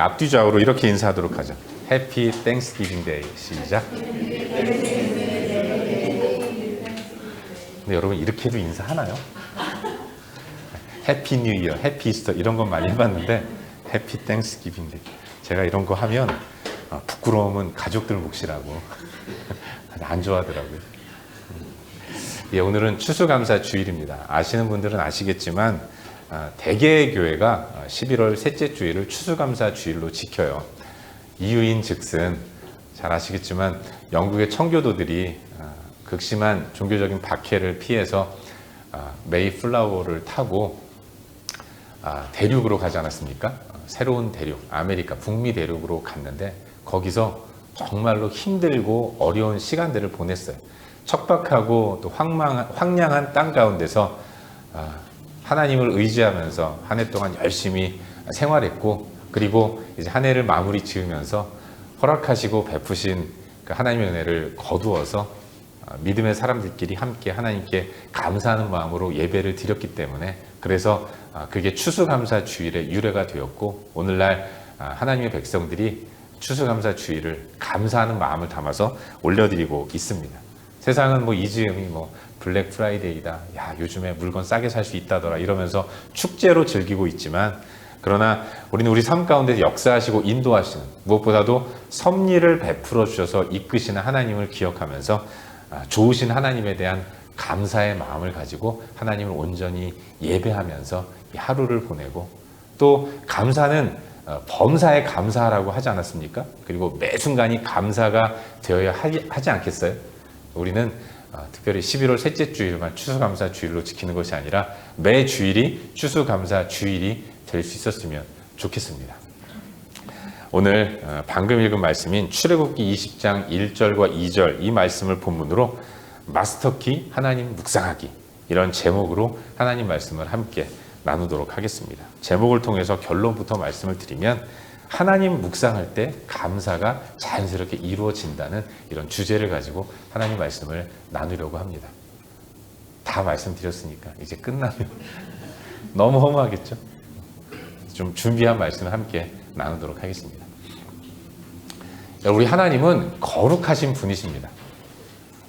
앞뒤좌우로 이렇게 인사하도록 하죠. 해피 땡스기빙 데이. 시작. 근데 여러분 이렇게도 인사하나요? 해피 뉴 이어, 해피 이스터 이런 건 많이 해봤는데 해피 땡스기빙 데이. 제가 이런 거 하면 부끄러움은 가족들 몫이라고 안 좋아하더라고요. 예, 오늘은 추수감사 주일입니다. 아시는 분들은 아시겠지만 대개의 교회가 11월 셋째 주일을 추수감사 주일로 지켜요. 이유인 즉슨 잘 아시겠지만 영국의 청교도들이 극심한 종교적인 박해를 피해서 메이플라워를 타고 대륙으로 가지 않았습니까? 새로운 대륙, 아메리카, 북미 대륙으로 갔는데 거기서 정말로 힘들고 어려운 시간들을 보냈어요. 척박하고 또 황량한 땅 가운데서 하나님을 의지하면서 한 해 동안 열심히 생활했고, 그리고 이제 한 해를 마무리 지으면서 허락하시고 베푸신 그 하나님의 은혜를 거두어서 믿음의 사람들끼리 함께 하나님께 감사하는 마음으로 예배를 드렸기 때문에, 그래서 그게 추수감사 주일의 유래가 되었고, 오늘날 하나님의 백성들이 추수감사 주일을 감사하는 마음을 담아서 올려드리고 있습니다. 세상은 뭐 이즈음이 블랙 프라이데이다, 야 요즘에 물건 싸게 살 수 있다더라 이러면서 축제로 즐기고 있지만, 그러나 우리는 우리 삶 가운데 역사하시고 인도하시는, 무엇보다도 섭리를 베풀어 주셔서 이끄시는 하나님을 기억하면서 좋으신 하나님에 대한 감사의 마음을 가지고 하나님을 온전히 예배하면서 이 하루를 보내고, 또 감사는 범사에 감사하라고 하지 않았습니까? 그리고 매 순간이 감사가 되어야 하지 않겠어요? 우리는 특별히 11월 셋째 주일만 추수감사 주일로 지키는 것이 아니라 매 주일이 추수감사 주일이 될 수 있었으면 좋겠습니다. 오늘 방금 읽은 말씀인 출애굽기 20장 1절과 2절 이 말씀을 본문으로 마스터키 하나님 묵상하기, 이런 제목으로 하나님 말씀을 함께 나누도록 하겠습니다. 제목을 통해서 결론부터 말씀을 드리면, 하나님 묵상할 때 감사가 자연스럽게 이루어진다는 이런 주제를 가지고 하나님 말씀을 나누려고 합니다. 다 말씀드렸으니까 이제 끝나면 너무 허무하겠죠? 좀 준비한 말씀을 함께 나누도록 하겠습니다. 우리 하나님은 거룩하신 분이십니다.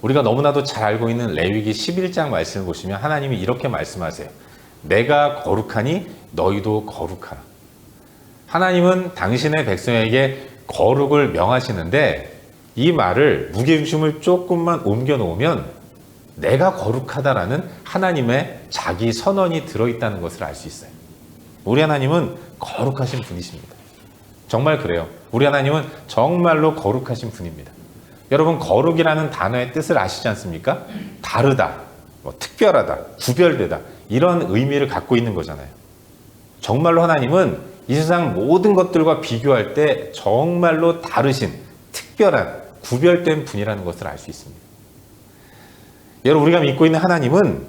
우리가 너무나도 잘 알고 있는 레위기 11장 말씀을 보시면 하나님이 이렇게 말씀하세요. 내가 거룩하니 너희도 거룩하라. 하나님은 당신의 백성에게 거룩을 명하시는데, 이 말을 무게중심을 조금만 옮겨 놓으면 내가 거룩하다라는 하나님의 자기 선언이 들어있다는 것을 알 수 있어요. 우리 하나님은 거룩하신 분이십니다. 정말 그래요. 우리 하나님은 정말로 거룩하신 분입니다. 여러분, 거룩이라는 단어의 뜻을 아시지 않습니까? 다르다, 특별하다, 구별되다, 이런 의미를 갖고 있는 거잖아요. 정말로 하나님은 이 세상 모든 것들과 비교할 때 정말로 다르신, 특별한, 구별된 분이라는 것을 알 수 있습니다. 여러분, 우리가 믿고 있는 하나님은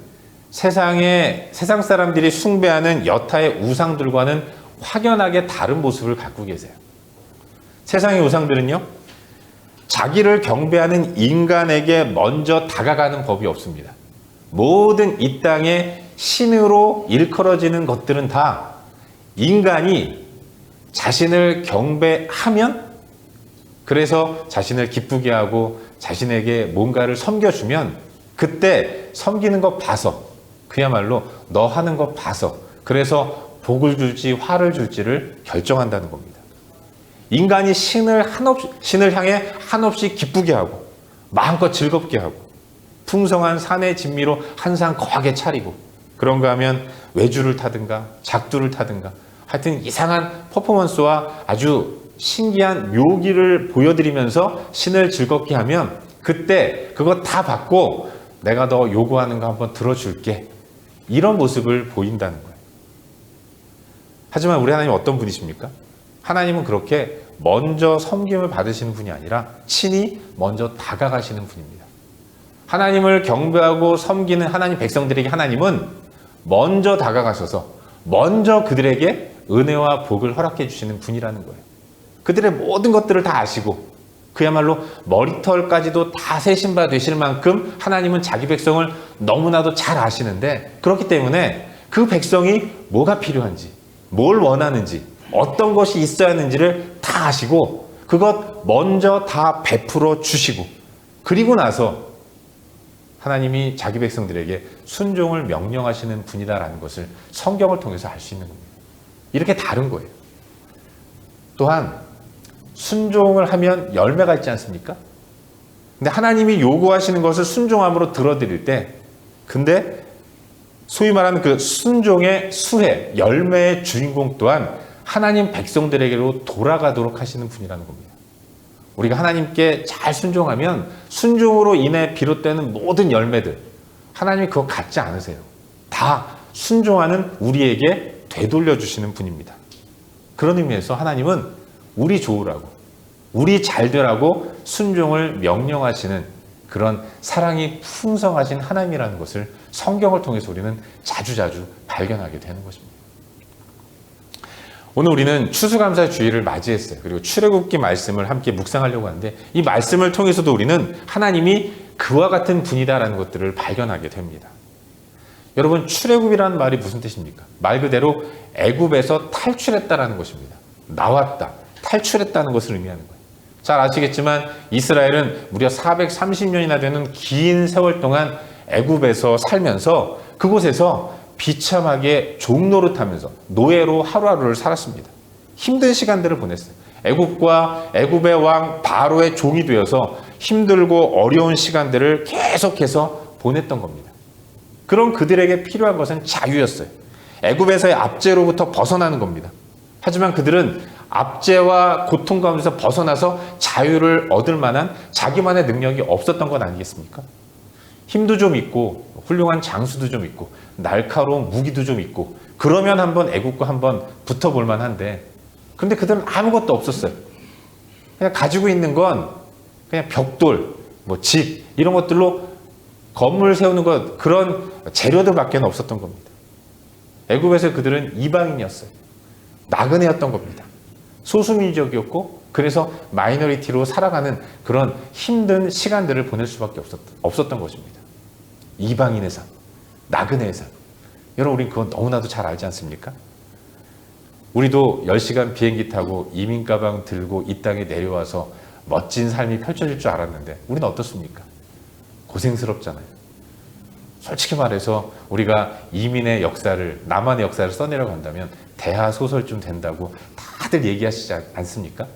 세상 사람들이 숭배하는 여타의 우상들과는 확연하게 다른 모습을 갖고 계세요. 세상의 우상들은요, 자기를 경배하는 인간에게 먼저 다가가는 법이 없습니다. 모든 이 땅의 신으로 일컬어지는 것들은 다 인간이 자신을 경배하면, 그래서 자신을 기쁘게 하고 자신에게 뭔가를 섬겨주면, 그때 섬기는 거 봐서, 그야말로 너 하는 거 봐서, 그래서 복을 줄지 화를 줄지를 결정한다는 겁니다. 인간이 신을 향해 한없이 기쁘게 하고 마음껏 즐겁게 하고 풍성한 산의 진미로 한상 거하게 차리고, 그런가 하면 외주를 타든가 작두를 타든가 하여튼 이상한 퍼포먼스와 아주 신기한 묘기를 보여드리면서 신을 즐겁게 하면, 그때 그거 다 받고 내가 너 요구하는 거 한번 들어줄게, 이런 모습을 보인다는 거예요. 하지만 우리 하나님 어떤 분이십니까? 하나님은 그렇게 먼저 섬김을 받으시는 분이 아니라 친히 먼저 다가가시는 분입니다. 하나님을 경배하고 섬기는 하나님 백성들에게 하나님은 먼저 다가가셔서 먼저 그들에게 은혜와 복을 허락해 주시는 분이라는 거예요. 그들의 모든 것들을 다 아시고 그야말로 머리털까지도 다 세신 바 되실 만큼 하나님은 자기 백성을 너무나도 잘 아시는데, 그렇기 때문에 그 백성이 뭐가 필요한지, 뭘 원하는지, 어떤 것이 있어야 하는지를 다 아시고 그것 먼저 다 베풀어 주시고 그리고 나서 하나님이 자기 백성들에게 순종을 명령하시는 분이다라는 것을 성경을 통해서 알 수 있는 겁니다. 이렇게 다른 거예요. 또한 순종을 하면 열매가 있지 않습니까? 근데 하나님이 요구하시는 것을 순종함으로 들어드릴 때 근데 소위 말하는 그 순종의 수혜, 열매의 주인공 또한 하나님 백성들에게로 돌아가도록 하시는 분이라는 겁니다. 우리가 하나님께 잘 순종하면 순종으로 인해 비롯되는 모든 열매들 하나님이 그거 갖지 않으세요. 다 순종하는 우리에게 되돌려 주시는 분입니다. 그런 의미에서 하나님은 우리 좋으라고 우리 잘 되라고 순종을 명령하시는 그런 사랑이 풍성하신 하나님이라는 것을 성경을 통해서 우리는 자주자주 발견하게 되는 것입니다. 오늘 우리는 추수감사주일을 맞이했어요. 그리고 출애굽기 말씀을 함께 묵상하려고 하는데 이 말씀을 통해서도 우리는 하나님이 그와 같은 분이다라는 것들을 발견하게 됩니다. 여러분 출애굽이라는 말이 무슨 뜻입니까? 말 그대로 애굽에서 탈출했다라는 것입니다. 나왔다, 탈출했다는 것을 의미하는 거예요. 잘 아시겠지만 이스라엘은 무려 430년이나 되는 긴 세월 동안 애굽에서 살면서 그곳에서 비참하게 종노릇하면서 노예로 하루하루를 살았습니다. 힘든 시간들을 보냈어요. 애굽과 애굽의 왕 바로의 종이 되어서 힘들고 어려운 시간들을 계속해서 보냈던 겁니다. 그런 그들에게 필요한 것은 자유였어요. 애굽에서의 압제로부터 벗어나는 겁니다. 하지만 그들은 압제와 고통 가운데서 벗어나서 자유를 얻을 만한 자기만의 능력이 없었던 것 아니겠습니까? 힘도 좀 있고 훌륭한 장수도 좀 있고 날카로운 무기도 좀 있고 그러면 한번 애국과 한번 붙어볼 만한데 근데 그들은 아무것도 없었어요. 그냥 가지고 있는 건 그냥 벽돌, 뭐 집 이런 것들로 건물 세우는 것 그런 재료들밖에 없었던 겁니다. 애국에서 그들은 이방인이었어요. 나그네였던 겁니다. 소수민족이었고 그래서 마이너리티로 살아가는 그런 힘든 시간들을 보낼 수밖에 없었던 것입니다. 이방인의 삶, 나그네의 삶. 여러분 우린 그건 너무나도 잘 알지 않습니까? 우리도 10시간 비행기 타고 이민 가방 들고 이 땅에 내려와서 멋진 삶이 펼쳐질 줄 알았는데 우리는 어떻습니까? 고생스럽잖아요. 솔직히 말해서 우리가 이민의 역사를 남한의 역사를 써내려 간다면 대하소설쯤 된다고 다들 얘기하시지 않습니까?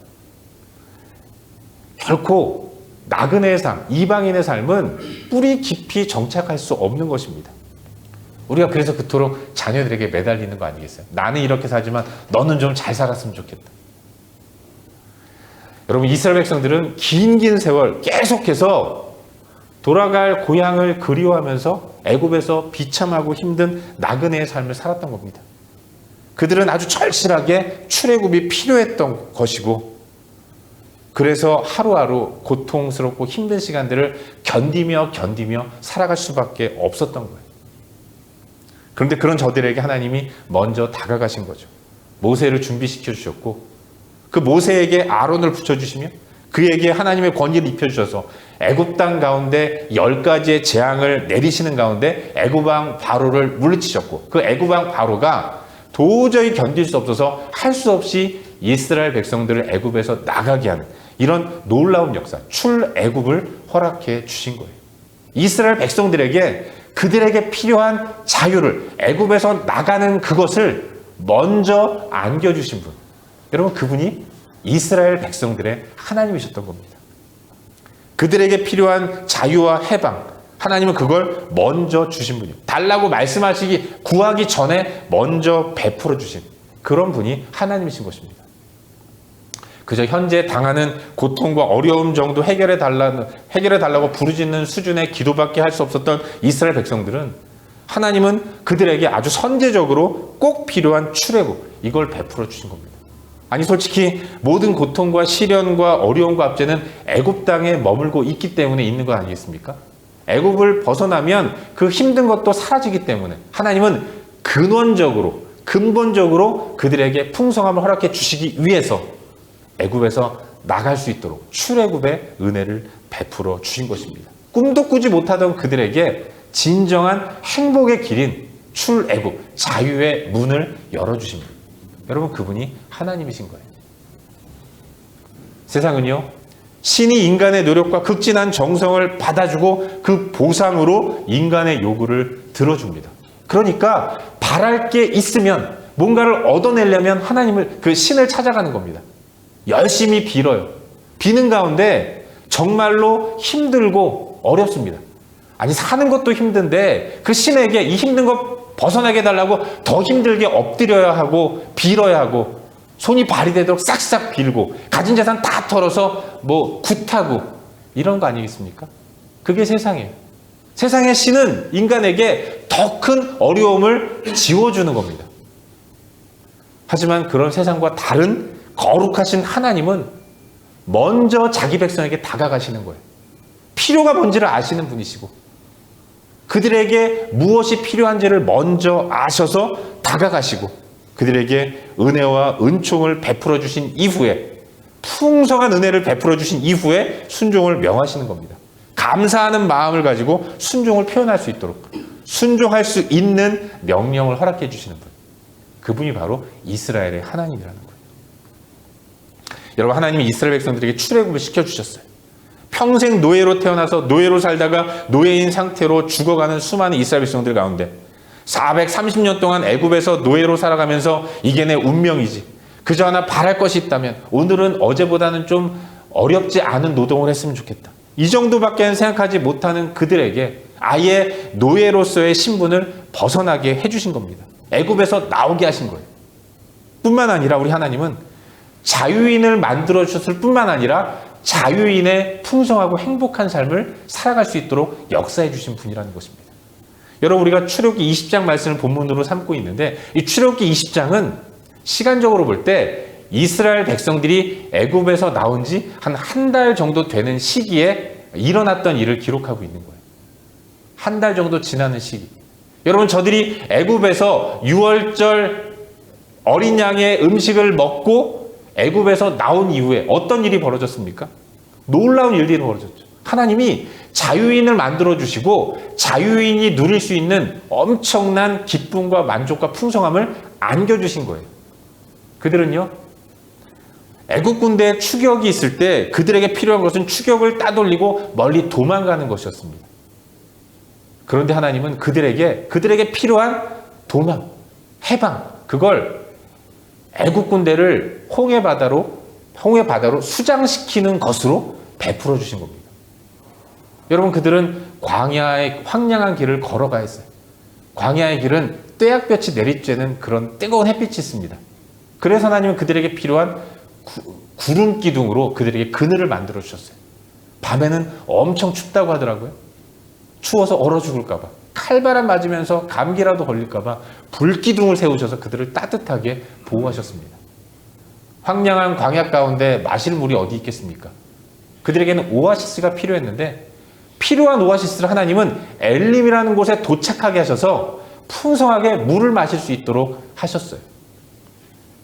결코 나그네의 삶, 이방인의 삶은 뿌리 깊이 정착할 수 없는 것입니다. 우리가 그래서 그토록 자녀들에게 매달리는 거 아니겠어요? 나는 이렇게 살지만 너는 좀 잘 살았으면 좋겠다. 여러분 이스라엘 백성들은 긴 세월 계속해서 돌아갈 고향을 그리워하면서 애굽에서 비참하고 힘든 나그네의 삶을 살았던 겁니다. 그들은 아주 절실하게 출애굽이 필요했던 것이고 그래서 하루하루 고통스럽고 힘든 시간들을 견디며 살아갈 수밖에 없었던 거예요. 그런데 그런 저들에게 하나님이 먼저 다가가신 거죠. 모세를 준비시켜 주셨고 그 모세에게 아론을 붙여주시며 그에게 하나님의 권위를 입혀주셔서 애굽 땅 가운데 10가지의 재앙을 내리시는 가운데 애굽 왕 바로를 물리치셨고 그 애굽 왕 바로가 도저히 견딜 수 없어서 할 수 없이 이스라엘 백성들을 애굽에서 나가게 하는 이런 놀라운 역사, 출애굽을 허락해 주신 거예요. 이스라엘 백성들에게 그들에게 필요한 자유를 애굽에서 나가는 그것을 먼저 안겨주신 분. 여러분 그분이 이스라엘 백성들의 하나님이셨던 겁니다. 그들에게 필요한 자유와 해방, 하나님은 그걸 먼저 주신 분이에요. 달라고 말씀하시기 구하기 전에 먼저 베풀어 주신 그런 분이 하나님이신 것입니다. 그저 현재 당하는 고통과 어려움 정도 해결해 달라고 부르짖는 수준의 기도밖에 할 수 없었던 이스라엘 백성들은 하나님은 그들에게 아주 선제적으로 꼭 필요한 출애굽 이걸 베풀어 주신 겁니다. 아니 솔직히 모든 고통과 시련과 어려움과 압제는 애굽 땅에 머물고 있기 때문에 있는 거 아니겠습니까? 애굽을 벗어나면 그 힘든 것도 사라지기 때문에 하나님은 근본적으로 그들에게 풍성함을 허락해 주시기 위해서 애굽에서 나갈 수 있도록 출애굽의 은혜를 베풀어 주신 것입니다. 꿈도 꾸지 못하던 그들에게 진정한 행복의 길인 출애굽, 자유의 문을 열어주십니다. 여러분, 그분이 하나님이신 거예요. 세상은요, 신이 인간의 노력과 극진한 정성을 받아주고 그 보상으로 인간의 요구를 들어줍니다. 그러니까 바랄 게 있으면, 뭔가를 얻어내려면 하나님을, 그 신을 찾아가는 겁니다. 열심히 빌어요. 비는 가운데 정말로 힘들고 어렵습니다. 아니, 사는 것도 힘든데 그 신에게 이 힘든 거 벗어나게 해달라고 더 힘들게 엎드려야 하고 빌어야 하고 손이 발이 되도록 싹싹 빌고 가진 재산 다 털어서 뭐 굿하고 이런 거 아니겠습니까? 그게 세상이에요. 세상의 신은 인간에게 더 큰 어려움을 지워주는 겁니다. 하지만 그런 세상과 다른 거룩하신 하나님은 먼저 자기 백성에게 다가가시는 거예요. 필요가 뭔지를 아시는 분이시고 그들에게 무엇이 필요한지를 먼저 아셔서 다가가시고 그들에게 은혜와 은총을 베풀어 주신 이후에, 풍성한 은혜를 베풀어 주신 이후에 순종을 명하시는 겁니다. 감사하는 마음을 가지고 순종을 표현할 수 있도록 순종할 수 있는 명령을 허락해 주시는 분, 그분이 바로 이스라엘의 하나님이라는 거예요. 여러분, 하나님이 이스라엘 백성들에게 출애굽을 시켜주셨어요. 평생 노예로 태어나서 노예로 살다가 노예인 상태로 죽어가는 수많은 이스라엘 백성들 가운데 430년 동안 애굽에서 노예로 살아가면서 이게 내 운명이지, 그저 하나 바랄 것이 있다면 오늘은 어제보다는 좀 어렵지 않은 노동을 했으면 좋겠다, 이 정도밖에 생각하지 못하는 그들에게 아예 노예로서의 신분을 벗어나게 해주신 겁니다. 애굽에서 나오게 하신 거예요. 뿐만 아니라 우리 하나님은 자유인을 만들어 주셨을 뿐만 아니라 자유인의 풍성하고 행복한 삶을 살아갈 수 있도록 역사해 주신 분이라는 것입니다. 여러분, 우리가 출애굽기 20장 말씀을 본문으로 삼고 있는데, 이 출애굽기 20장은 시간적으로 볼 때 이스라엘 백성들이 애굽에서 나온 지 한 달 정도 되는 시기에 일어났던 일을 기록하고 있는 거예요. 한 달 정도 지나는 시기. 여러분, 저들이 애굽에서 6월절 어린 양의 음식을 먹고 애굽에서 나온 이후에 어떤 일이 벌어졌습니까? 놀라운 일들이 벌어졌죠. 하나님이 자유인을 만들어 주시고 자유인이 누릴 수 있는 엄청난 기쁨과 만족과 풍성함을 안겨주신 거예요. 그들은요, 애국 군대에 추격이 있을 때 그들에게 필요한 것은 추격을 따돌리고 멀리 도망가는 것이었습니다. 그런데 하나님은 그들에게 필요한 도망, 해방, 그걸 애국 군대를 홍해 바다로 수장시키는 것으로 베풀어 주신 겁니다. 여러분, 그들은 광야의 황량한 길을 걸어가야 했어요. 광야의 길은 떼약볕이 내리쬐는 그런 뜨거운 햇빛이 있습니다. 그래서 하나님은 그들에게 필요한 구름 기둥으로 그들에게 그늘을 만들어 주셨어요. 밤에는 엄청 춥다고 하더라고요. 추워서 얼어 죽을까 봐, 칼바람 맞으면서 감기라도 걸릴까 봐 불기둥을 세우셔서 그들을 따뜻하게 보호하셨습니다. 황량한 광야 가운데 마실 물이 어디 있겠습니까? 그들에게는 오아시스가 필요했는데, 필요한 오아시스를 하나님은 엘림이라는 곳에 도착하게 하셔서 풍성하게 물을 마실 수 있도록 하셨어요.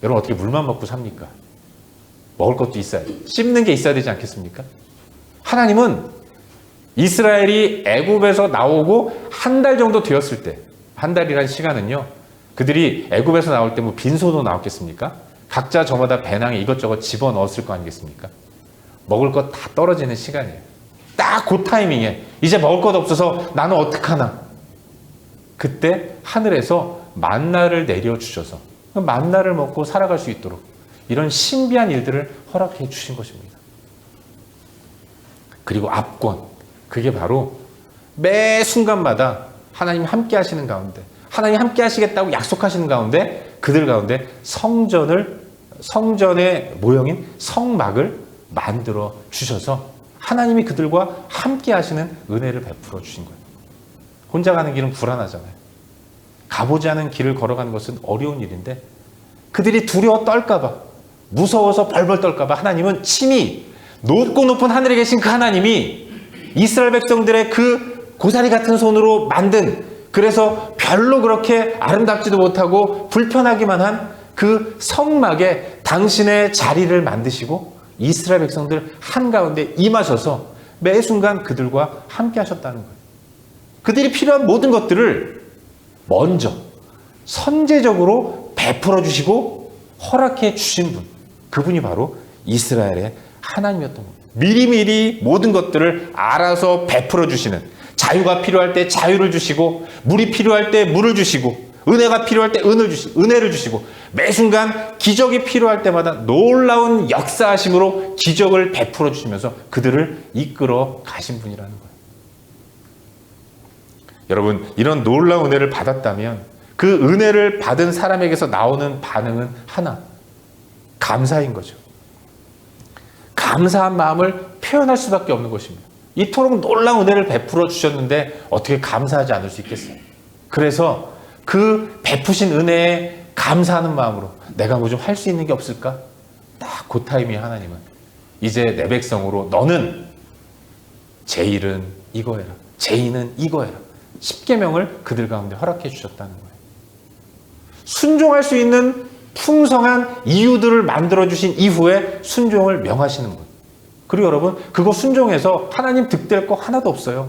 여러분, 어떻게 물만 먹고 삽니까? 먹을 것도 있어야 돼요. 씹는 게 있어야 되지 않겠습니까? 하나님은 이스라엘이 애굽에서 나오고 한 달 정도 되었을 때, 한 달이라는 시간은요, 그들이 애굽에서 나올 때 뭐 빈손으로 나왔겠습니까? 각자 저마다 배낭에 이것저것 집어넣었을 거 아니겠습니까? 먹을 것 다 떨어지는 시간이에요. 딱 그 타이밍에 이제 먹을 것 없어서 나는 어떡하나. 그때 하늘에서 만나를 내려주셔서 만나를 먹고 살아갈 수 있도록 이런 신비한 일들을 허락해 주신 것입니다. 그리고 압권, 그게 바로 매 순간마다 하나님 함께 하시는 가운데, 하나님 함께 하시겠다고 약속하시는 가운데, 그들 가운데 성전의 모형인 성막을 만들어 주셔서 하나님이 그들과 함께 하시는 은혜를 베풀어 주신 거예요. 혼자 가는 길은 불안하잖아요. 가보지 않은 길을 걸어가는 것은 어려운 일인데, 그들이 두려워 떨까봐, 무서워서 벌벌 떨까봐 하나님은 친히 높고 높은 하늘에 계신 그 하나님이 이스라엘 백성들의 그 고사리 같은 손으로 만든, 그래서 별로 그렇게 아름답지도 못하고 불편하기만 한 그 성막에 당신의 자리를 만드시고 이스라엘 백성들 한가운데 임하셔서 매 순간 그들과 함께 하셨다는 거예요. 그들이 필요한 모든 것들을 먼저 선제적으로 베풀어 주시고 허락해 주신 분, 그분이 바로 이스라엘의 하나님이었던 겁니다. 미리미리 모든 것들을 알아서 베풀어 주시는, 자유가 필요할 때 자유를 주시고, 물이 필요할 때 물을 주시고, 은혜가 필요할 때 은혜를 주시고, 매 순간 기적이 필요할 때마다 놀라운 역사하심으로 기적을 베풀어 주시면서 그들을 이끌어 가신 분이라는 거예요. 여러분, 이런 놀라운 은혜를 받았다면 그 은혜를 받은 사람에게서 나오는 반응은 하나, 감사인 거죠. 감사한 마음을 표현할 수밖에 없는 것입니다. 이토록 놀라운 은혜를 베풀어 주셨는데 어떻게 감사하지 않을 수 있겠어요? 그래서 그 베푸신 은혜에 감사하는 마음으로 내가 뭐 좀 할 수 있는 게 없을까? 딱 그 타이밍에 하나님은 이제 내 백성으로 너는 제1은 이거 해라, 제2는 이거 해라, 10계명을 그들 가운데 허락해 주셨다는 거예요. 순종할 수 있는 풍성한 이유들을 만들어주신 이후에 순종을 명하시는 분. 그리고 여러분, 그거 순종해서 하나님 득될 거 하나도 없어요.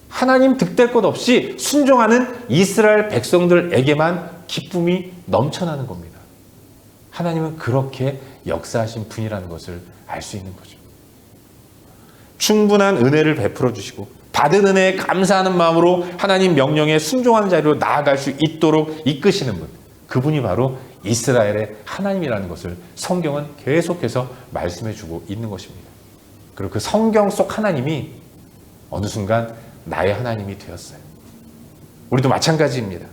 하나님 득될 것 없이 순종하는 이스라엘 백성들에게만 기쁨이 넘쳐나는 겁니다. 하나님은 그렇게 역사하신 분이라는 것을 알 수 있는 거죠. 충분한 은혜를 베풀어 주시고 받은 은혜에 감사하는 마음으로 하나님 명령에 순종하는 자리로 나아갈 수 있도록 이끄시는 분, 그분이 바로 이스라엘의 하나님이라는 것을 성경은 계속해서 말씀해 주고 있는 것입니다. 그리고 그 성경 속 하나님이 어느 순간 나의 하나님이 되었어요. 우리도 마찬가지입니다.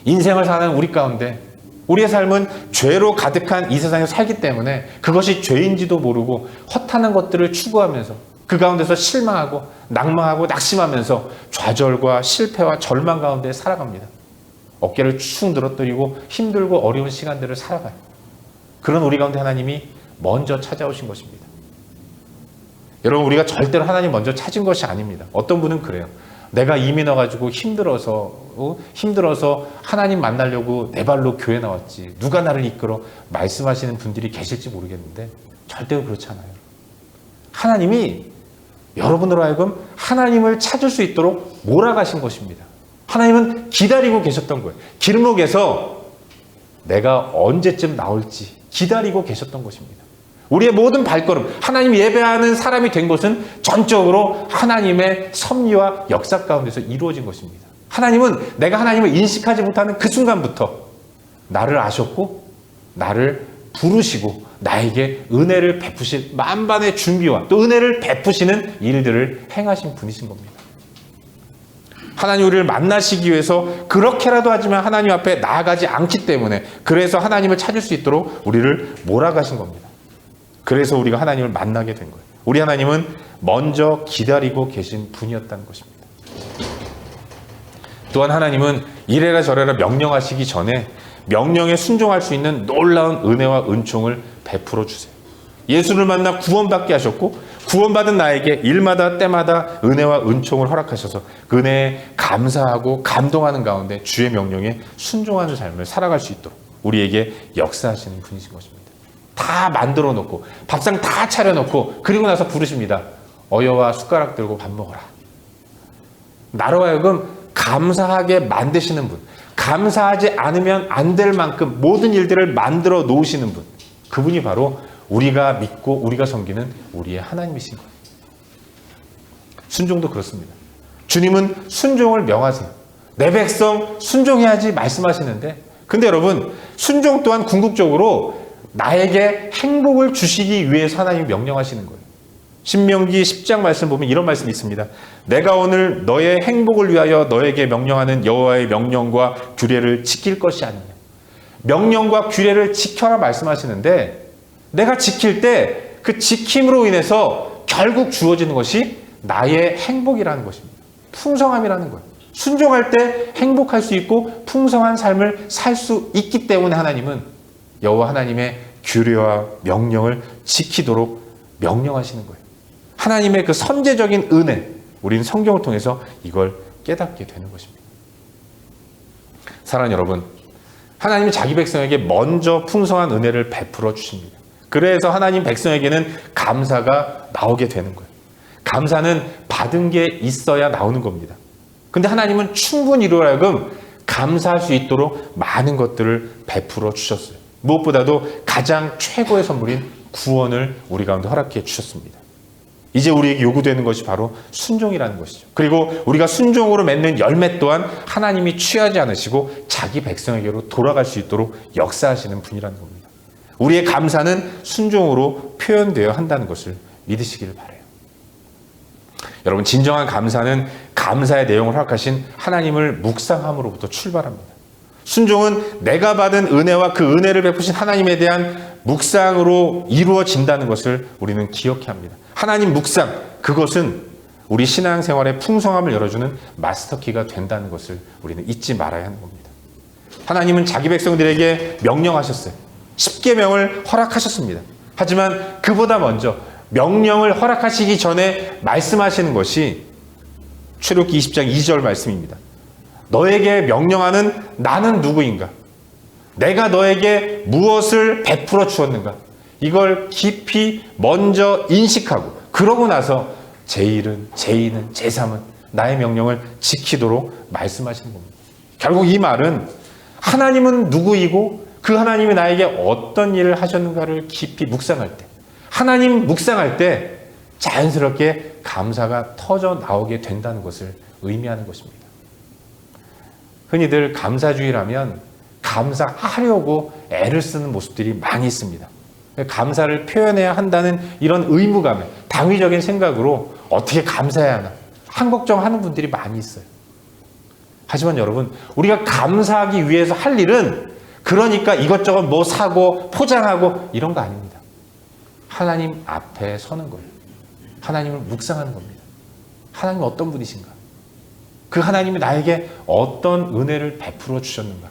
인생을 사는 우리 가운데 우리의 삶은 죄로 가득한 이 세상에서 살기 때문에 그것이 죄인지도 모르고 허탄한 것들을 추구하면서 그 가운데서 실망하고 낭망하고 낙심하면서 좌절과 실패와 절망 가운데 살아갑니다. 어깨를 축 늘어뜨리고 힘들고 어려운 시간들을 살아가요. 그런 우리 가운데 하나님이 먼저 찾아오신 것입니다. 여러분, 우리가 절대로 하나님 먼저 찾은 것이 아닙니다. 어떤 분은 그래요. 내가 이민 와가지고 힘들어서 하나님 만나려고 내 발로 교회 나왔지, 누가 나를 이끌어, 말씀하시는 분들이 계실지 모르겠는데 절대로 그렇지 않아요. 하나님이 여러분으로 하여금 하나님을 찾을 수 있도록 몰아가신 것입니다. 하나님은 기다리고 계셨던 거예요. 길목에서 내가 언제쯤 나올지 기다리고 계셨던 것입니다. 우리의 모든 발걸음, 하나님 예배하는 사람이 된 것은 전적으로 하나님의 섭리와 역사 가운데서 이루어진 것입니다. 하나님은 내가 하나님을 인식하지 못하는 그 순간부터 나를 아셨고 나를 부르시고 나에게 은혜를 베푸실 만반의 준비와 또 은혜를 베푸시는 일들을 행하신 분이신 겁니다. 하나님 우리를 만나시기 위해서 그렇게라도 하지만 하나님 앞에 나아가지 않기 때문에, 그래서 하나님을 찾을 수 있도록 우리를 몰아가신 겁니다. 그래서 우리가 하나님을 만나게 된 거예요. 우리 하나님은 먼저 기다리고 계신 분이었다는 것입니다. 또한 하나님은 이래라 저래라 명령하시기 전에 명령에 순종할 수 있는 놀라운 은혜와 은총을 베풀어 주세요. 예수를 만나 구원받게 하셨고 구원받은 나에게 일마다 때마다 은혜와 은총을 허락하셔서 그 은혜에 감사하고 감동하는 가운데 주의 명령에 순종하는 삶을 살아갈 수 있도록 우리에게 역사하시는 분이신 것입니다. 다 만들어 놓고 밥상 다 차려놓고 그리고 나서 부르십니다. 어여와 숟가락 들고 밥 먹어라. 나로 하여금 감사하게 만드시는 분, 감사하지 않으면 안 될 만큼 모든 일들을 만들어 놓으시는 분, 그분이 바로 우리가 믿고 우리가 섬기는 우리의 하나님이신 거예요. 순종도 그렇습니다. 주님은 순종을 명하세요. 내 백성 순종해야지 말씀하시는데, 근데 여러분, 순종 또한 궁극적으로 나에게 행복을 주시기 위해서 하나님이 명령하시는 거예요. 신명기 10장 말씀 보면 이런 말씀이 있습니다. 내가 오늘 너의 행복을 위하여 너에게 명령하는 여호와의 명령과 규례를 지킬 것이 아니냐. 명령과 규례를 지켜라 말씀하시는데, 내가 지킬 때 그 지킴으로 인해서 결국 주어지는 것이 나의 행복이라는 것입니다. 풍성함이라는 거예요. 순종할 때 행복할 수 있고 풍성한 삶을 살 수 있기 때문에 하나님은 여호와 하나님의 규례와 명령을 지키도록 명령하시는 거예요. 하나님의 그 선제적인 은혜, 우리는 성경을 통해서 이걸 깨닫게 되는 것입니다. 사랑하는 여러분, 하나님이 자기 백성에게 먼저 풍성한 은혜를 베풀어 주십니다. 그래서 하나님 백성에게는 감사가 나오게 되는 거예요. 감사는 받은 게 있어야 나오는 겁니다. 근데 하나님은 충분히 이루어 하여금 감사할 수 있도록 많은 것들을 베풀어 주셨어요. 무엇보다도 가장 최고의 선물인 구원을 우리 가운데 허락해 주셨습니다. 이제 우리에게 요구되는 것이 바로 순종이라는 것이죠. 그리고 우리가 순종으로 맺는 열매 또한 하나님이 취하지 않으시고 자기 백성에게로 돌아갈 수 있도록 역사하시는 분이라는 겁니다. 우리의 감사는 순종으로 표현되어야 한다는 것을 믿으시기를 바라요. 여러분, 진정한 감사는 감사의 내용을 허락하신 하나님을 묵상함으로부터 출발합니다. 순종은 내가 받은 은혜와 그 은혜를 베푸신 하나님에 대한 묵상으로 이루어진다는 것을 우리는 기억해야 합니다. 하나님 묵상, 그것은 우리 신앙생활의 풍성함을 열어주는 마스터키가 된다는 것을 우리는 잊지 말아야 하는 겁니다. 하나님은 자기 백성들에게 명령하셨어요. 십계명을 허락하셨습니다. 하지만 그보다 먼저 명령을 허락하시기 전에 말씀하시는 것이 출애굽기 20장 2절 말씀입니다. 너에게 명령하는 나는 누구인가? 내가 너에게 무엇을 베풀어 주었는가? 이걸 깊이 먼저 인식하고, 그러고 나서 제1은, 제2는, 제3은 나의 명령을 지키도록 말씀하시는 겁니다. 결국 이 말은 하나님은 누구이고 그 하나님이 나에게 어떤 일을 하셨는가를 깊이 묵상할 때, 하나님 묵상할 때 자연스럽게 감사가 터져 나오게 된다는 것을 의미하는 것입니다. 흔히들 감사주의라면 감사하려고 애를 쓰는 모습들이 많이 있습니다. 감사를 표현해야 한다는 이런 의무감에 당위적인 생각으로 어떻게 감사해야 하나 한 걱정하는 분들이 많이 있어요. 하지만 여러분, 우리가 감사하기 위해서 할 일은 그러니까 이것저것 뭐 사고 포장하고 이런 거 아닙니다. 하나님 앞에 서는 거예요. 하나님을 묵상하는 겁니다. 하나님은 어떤 분이신가? 그 하나님이 나에게 어떤 은혜를 베풀어 주셨는가?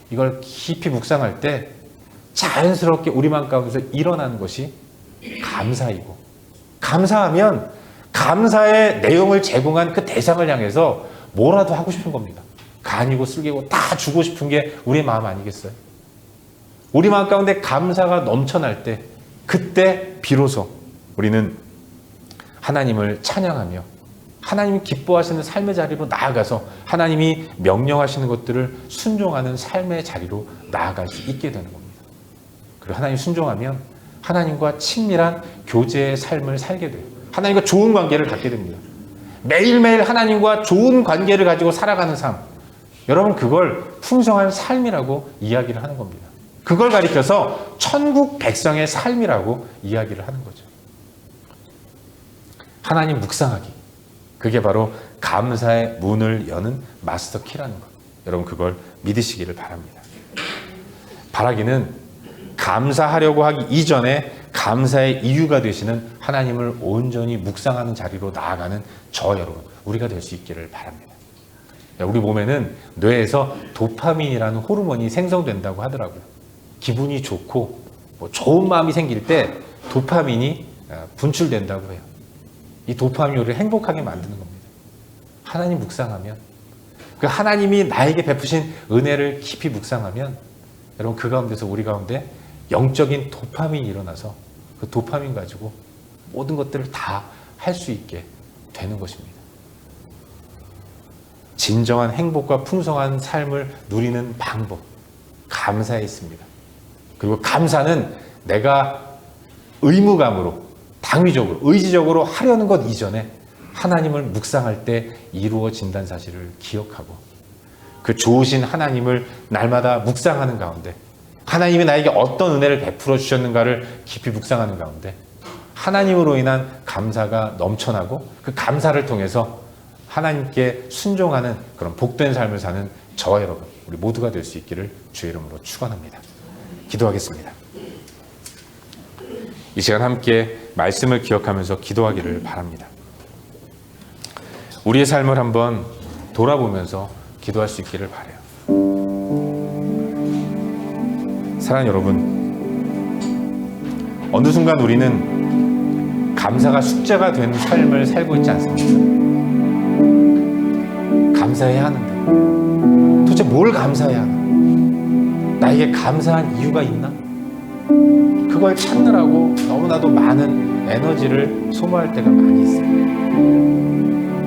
이걸 깊이 묵상할 때 자연스럽게 우리 마음 가운데서 일어나는 것이 감사이고, 감사하면 감사의 내용을 제공한 그 대상을 향해서 뭐라도 하고 싶은 겁니다. 간이고 쓸개고 다 주고 싶은 게 우리의 마음 아니겠어요? 우리 마음 가운데 감사가 넘쳐날 때, 그때 비로소 우리는 하나님을 찬양하며 하나님이 기뻐하시는 삶의 자리로 나아가서 하나님이 명령하시는 것들을 순종하는 삶의 자리로 나아갈 수 있게 되는 겁니다. 그리고 하나님 순종하면 하나님과 친밀한 교제의 삶을 살게 돼요. 하나님과 좋은 관계를 갖게 됩니다. 매일매일 하나님과 좋은 관계를 가지고 살아가는 삶, 여러분, 그걸 풍성한 삶이라고 이야기를 하는 겁니다. 그걸 가리켜서 천국 백성의 삶이라고 이야기를 하는 거죠. 하나님 묵상하기, 그게 바로 감사의 문을 여는 마스터키라는 것. 여러분, 그걸 믿으시기를 바랍니다. 바라기는 감사하려고 하기 이전에 감사의 이유가 되시는 하나님을 온전히 묵상하는 자리로 나아가는 저 여러분, 우리가 될 수 있기를 바랍니다. 우리 몸에는 뇌에서 도파민이라는 호르몬이 생성된다고 하더라고요. 기분이 좋고 좋은 마음이 생길 때 도파민이 분출된다고 해요. 이 도파민이 우리를 행복하게 만드는 겁니다. 하나님 묵상하면, 그 하나님이 나에게 베푸신 은혜를 깊이 묵상하면, 여러분, 그 가운데서 우리 가운데 영적인 도파민이 일어나서 그 도파민 가지고 모든 것들을 다 할 수 있게 되는 것입니다. 진정한 행복과 풍성한 삶을 누리는 방법, 감사에 있습니다. 그리고 감사는 내가 의무감으로, 당위적으로, 의지적으로 하려는 것 이전에 하나님을 묵상할 때 이루어진다는 사실을 기억하고, 그 좋으신 하나님을 날마다 묵상하는 가운데, 하나님이 나에게 어떤 은혜를 베풀어 주셨는가를 깊이 묵상하는 가운데 하나님으로 인한 감사가 넘쳐나고, 그 감사를 통해서 하나님께 순종하는 그런 복된 삶을 사는 저와 여러분, 우리 모두가 될 수 있기를 주의 이름으로 축원합니다. 기도하겠습니다. 이 시간 함께 말씀을 기억하면서 기도하기를 바랍니다. 우리의 삶을 한번 돌아보면서 기도할 수 있기를 바라요. 사랑하는 여러분, 어느 순간 우리는 감사가 숙제가 된 삶을 살고 있지 않습니까? 감사해야 하는데 도대체 뭘 감사해야 하나? 나에게 감사한 이유가 있나? 그걸 찾느라고 너무나도 많은 에너지를 소모할 때가 많이 있어요.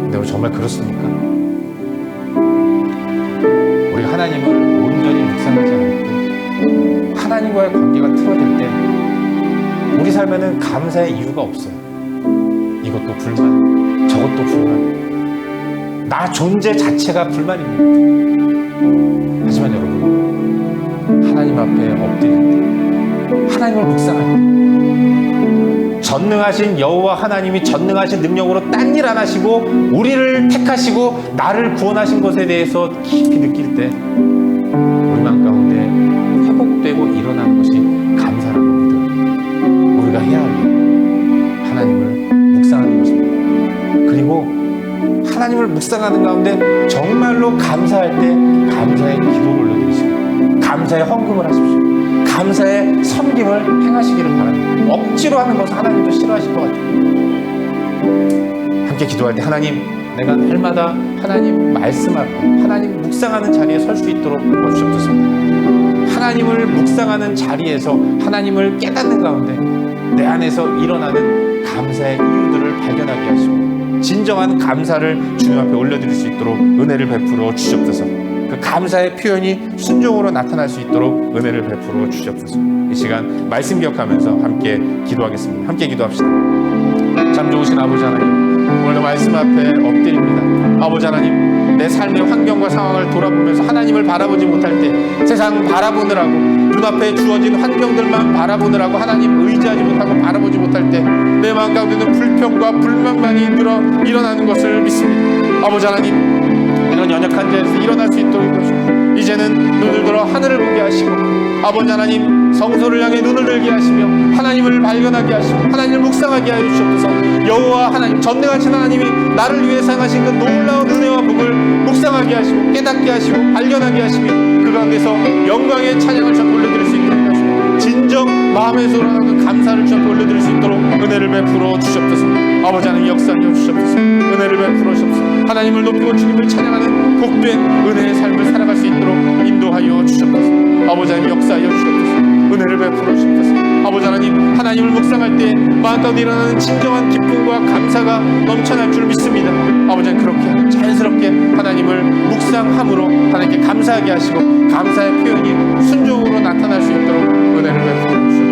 근데 우리 정말 그렇습니까? 우리가 하나님을 온전히 묵상하지 않고 하나님과의 관계가 틀어질 때 우리 삶에는 감사의 이유가 없어요. 이것도 불만, 저것도 불만, 나 존재 자체가 불만입니다. 하지만 여러분, 하나님 앞에 엎드릴 때, 하나님을 묵상할 때, 전능하신 여호와 하나님이 전능하신 능력으로 딴 일 안 하시고 우리를 택하시고 나를 구원하신 것에 대해서 깊이 느낄 때 우리 마음 가운데 회복되고 일어나는 것이 감사라는 믿어요. 우리가 해야 할 일, 하나님을 묵상하는 것입니다. 그리고 하나님을 묵상하는 가운데 정말로 감사할 때 감사의 기도를 올려드리시고 감사의 헌금을 하십시오. 감사의 섬김을 행하시기를 바랍니다. 억지로 하는 것은 하나님도 싫어하실 것 같아요. 함께 기도할 때 하나님, 내가 날마다 하나님 말씀 앞에 하나님 묵상하는 자리에 설 수 있도록 도와주옵소서. 하나님을 묵상하는 자리에서 하나님을 깨닫는 가운데 내 안에서 일어나는 감사의 이유들을 발견하게 하시고 진정한 감사를 주님 앞에 올려드릴 수 있도록 은혜를 베풀어 주시옵소서. 그 감사의 표현이 순종으로 나타날 수 있도록 은혜를 베풀어 주시옵소서. 이 시간 말씀 기억하면서 함께 기도하겠습니다. 함께 기도합시다. 참 좋으신 아버지 하나님, 오늘도 말씀 앞에 엎드립니다. 아버지 하나님, 내 삶의 환경과 상황을 돌아보면서 하나님을 바라보지 못할 때 세상 바라보느라고 눈앞에 주어진 환경들만 바라보느라고 하나님 의지하지 못하고 바라보지 못할 때 내 마음 가운데는 불평과 불만만이 일어나는 것을 믿습니다. 아버지 하나님, 이런 연약한 자에서 일어날 수 있도록 해주시고 이제는 눈을 들어 하늘을 보게 하시고 아버지 하나님 성소를 향해 눈을 들게 하시며 하나님을 발견하게 하시고 하나님을 묵상하게 하여 주시옵소서. 여호와 하나님, 전능하신 하나님이 나를 위해 행하신 그 놀라운 은혜와 복을 묵상하게 하시고 깨닫게 하시고 발견하게 하시며 그 가운데서 영광의 찬양을 전 올려드릴 수 있도록 하시고 진정 마음에서 우러나는 감사를 전 올려드릴 수 있도록 은혜를 베풀어 주시옵소서. 아버지 하나님 역사하여 주시옵소서. 은혜를 베풀어 주시옵소서. 하나님을 높이고 주님을 찬양하는 복된 은혜의 삶을 살아갈 수 있도록 인도하여 주시옵소서. 아버지 하나님 역사하여 주시옵소서. 은혜를 베풀어 주시옵소서. 아버지 하나님, 하나님을 묵상할 때 마음 가운데 일어나는 진정한 기쁨과 감사가 넘쳐날 줄 믿습니다. 아버지 하나님, 그렇게 자연스럽게 하나님을 묵상함으로 하나님께 감사하게 하시고 감사의 표현이 순종으로 나타날 수 있도록 은혜를 베풀어 주시옵소서.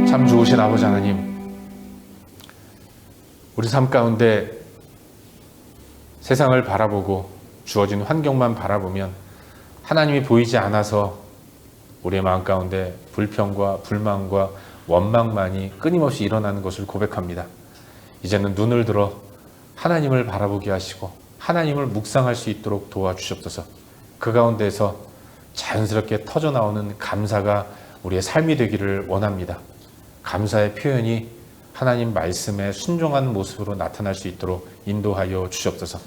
참 좋으신 아버지 하나님, 우리 삶 가운데 세상을 바라보고 주어진 환경만 바라보면 하나님이 보이지 않아서 우리의 마음 가운데 불평과 불만과 원망만이 끊임없이 일어나는 것을 고백합니다. 이제는 눈을 들어 하나님을 바라보게 하시고 하나님을 묵상할 수 있도록 도와주시옵소서. 그 가운데서 자연스럽게 터져나오는 감사가 우리의 삶이 되기를 원합니다. 감사의 표현이 하나님 말씀에 순종하는 모습으로 나타날 수 있도록 인도하여 주시옵소서.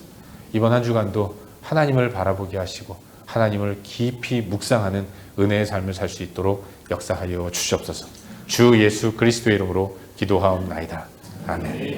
이번 한 주간도 하나님을 바라보게 하시고 하나님을 깊이 묵상하는 은혜의 삶을 살 수 있도록 역사하여 주시옵소서. 주 예수 그리스도의 이름으로 기도하옵나이다. 아멘.